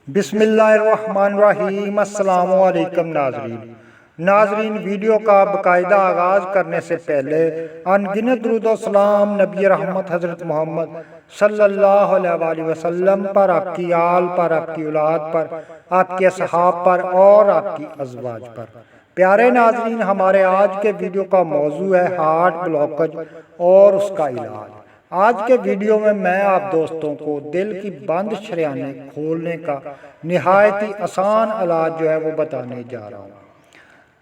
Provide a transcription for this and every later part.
بسم اللہ الرحمن الرحیم۔ السلام علیکم ناظرین، ویڈیو کا باقاعدہ آغاز کرنے سے پہلے ان گنت درود و سلام نبی رحمت حضرت محمد صلی اللہ علیہ وآلہ وسلم پر، آپ کی آل پر، آپ کی اولاد پر، آپ کے اصحاب پر اور آپ کی ازواج پر۔ پیارے ناظرین، ہمارے آج کے ویڈیو کا موضوع ہے ہارٹ بلاکج اور اس کا علاج۔ آج کے ویڈیو میں آپ دوستوں کو دل کی بند شریانیں کھولنے کا نہایت ہی آسان علاج وہ بتانے جا رہا ہوں۔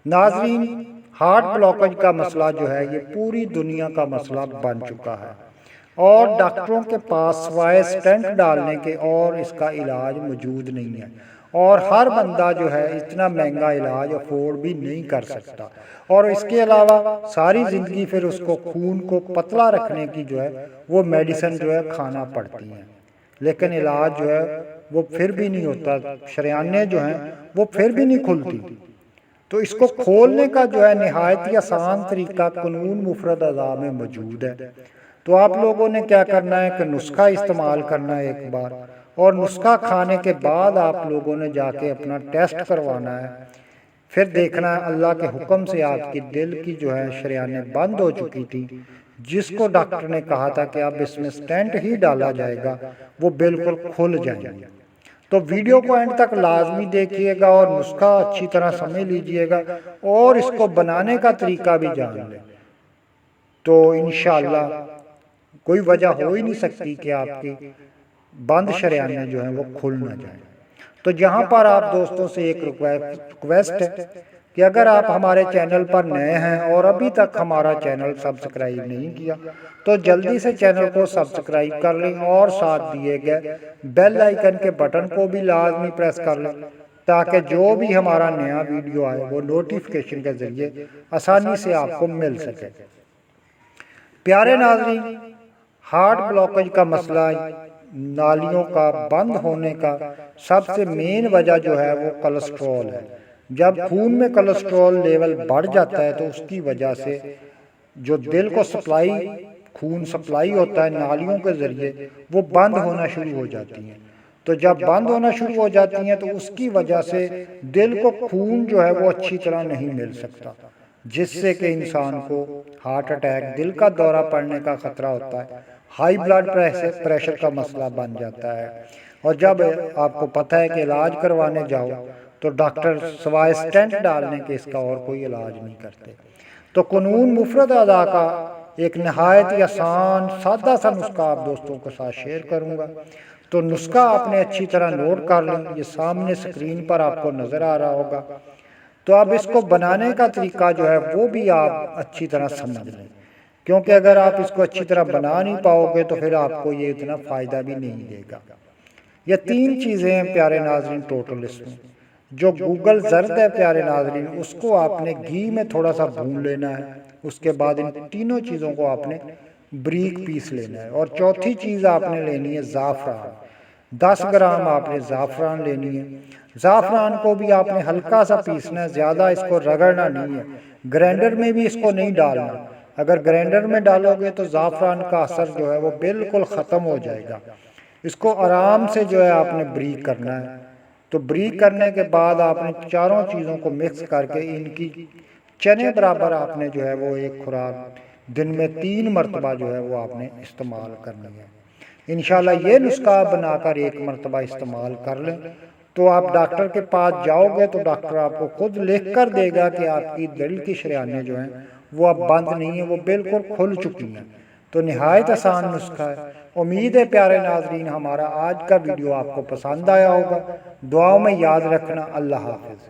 ناظرین، ہارٹ بلاکج کا مسئلہ یہ پوری دنیا کا مسئلہ بن چکا ہے اور ڈاکٹروں کے پاس سوائے سٹینٹ ڈالنے کے اور اس کا علاج موجود نہیں ہے، اور ہر بندہ اتنا مہنگا علاج افورڈ بھی نہیں کر سکتا، اور اس کے علاوہ ساری زندگی پھر اس کو خون کو پتلا رکھنے کی وہ میڈیسن کھانا پڑتی ہیں، لیکن علاج وہ پھر بھی نہیں ہوتا، شریانیں وہ پھر بھی نہیں کھلتی۔ تو اس کو کھولنے کا نہایت ہی آسان طریقہ قانون مفرد اعضاء میں موجود ہے۔ تو آپ لوگوں نے کیا کرنا ہے کہ نسخہ استعمال کرنا ہے ایک بار، اور نسخہ کھانے کے بعد آپ لوگوں نے جا کے اپنا ٹیسٹ کروانا ہے، پھر دیکھنا ہے اللہ کے حکم سے آپ کی دل کی شریانیں بند ہو چکی تھی، جس کو ڈاکٹر نے کہا تھا کہ اب اس میں سٹینٹ ہی ڈالا جائے گا، وہ بالکل کھل جائیں گے۔ تو ویڈیو کو اینڈ تک لازمی دیکھیے گا اور نسخہ اچھی طرح سمجھ لیجئے گا اور اس کو بنانے کا طریقہ بھی جان لیں، تو انشاءاللہ کوئی وجہ ہو ہی نہیں سکتی کہ آپ کی بند شریانیں وہ کھل نہ جائیں۔ تو جہاں پر آپ دوستوں سے ایک ریکویسٹ ہے کہ اگر آپ ہمارے چینل پر نئے ہیں اور ابھی تک ہمارا چینل سبسکرائب نہیں کیا تو جلدی سے چینل کو سبسکرائب کر لیں اور ساتھ دیے گئے بیل آئیکن کے بٹن کو بھی لازمی پریس کر لیں، تاکہ جو بھی ہمارا نیا ویڈیو آئے وہ نوٹیفیکیشن کے ذریعے آسانی سے آپ کو مل سکے۔ پیارے ناظرین، ہارٹ بلاکج کا مسئلہ نالیوں کا بند ہونے کا سب سے مین وجہ وہ کولیسٹرول ہے۔ جب خون میں کولیسٹرول لیول بڑھ جاتا ہے تو اس کی وجہ سے جو دل کو خون سپلائی ہوتا ہے نالیوں کے ذریعے وہ بند ہونا شروع ہو جاتی ہیں۔ تو جب بند ہونا شروع ہو جاتی ہیں تو اس کی وجہ سے دل کو خون وہ اچھی طرح نہیں مل سکتا، جس سے کہ انسان کو ہارٹ اٹیک، دل کا دورہ پڑنے کا خطرہ ہوتا ہے، ہائی بلڈ پریشر کا مسئلہ بن جاتا ہے، اور جب آپ کو پتہ ہے کہ علاج کروانے جاؤ تو ڈاکٹر سوائے سٹینٹ ڈالنے کے اس کا اور کوئی علاج نہیں کرتے۔ تو قانون مفرد اعضاء کا ایک نہایت ہی آسان سادہ سا نسخہ آپ دوستوں کے ساتھ شیئر کروں گا۔ تو نسخہ آپ نے اچھی طرح نوٹ کر لیں، یہ سامنے سکرین پر آپ کو نظر آ رہا ہوگا۔ تو اب اس کو بنانے کا طریقہ وہ بھی آپ اچھی طرح سمجھ لیں، کیونکہ اگر آپ اس کو اچھی طرح بنا نہیں پاؤ گے تو پھر آپ کو یہ اتنا فائدہ بھی نہیں دے گا۔ یہ 3 چیزیں ہیں پیارے ناظرین ٹوٹل اس میں۔ جو گوگل زرد ہے پیارے ناظرین، اس کو آپ نے گھی میں تھوڑا سا بھون لینا ہے، اس کے بعد ان تینوں چیزوں کو آپ نے بریک پیس لینا ہے، اور چوتھی چیز آپ نے لینی ہے زعفران۔ 10 گرام آپ نے زعفران لینی ہے۔ زعفران کو بھی آپ نے ہلکا سا پیسنا ہے، زیادہ اس کو رگڑنا نہیں ہے، گرینڈر میں بھی اس کو نہیں ڈالنا۔ اگر گرینڈر میں ڈالو گے تو زعفران کا اثر وہ بالکل ختم ہو جائے گا۔ اس کو آرام سے آپ نے بریک کرنا ہے۔ تو بریک کرنے کے بعد آپ نے چاروں چیزوں کو مکس کر کے ان کی چنے برابر آپ نے وہ ایک خوراک دن میں 3 مرتبہ وہ آپ نے استعمال کرنی ہے۔ انشاءاللہ یہ نسخہ بنا کر 1 مرتبہ استعمال کر لیں تو آپ ڈاکٹر کے پاس جاؤ گے تو ڈاکٹر آپ کو خود لکھ کر دے گا کہ آپ کی دل کی شریانیں وہ اب بند نہیں ہیں، وہ بالکل کھل چکی ہیں۔ تو نہایت آسان نسخہ ہے۔ امید ہے پیارے ناظرین ہمارا آج کا ویڈیو آپ کو پسند آیا ہوگا۔ دعاؤں میں یاد رکھنا۔ اللہ حافظ۔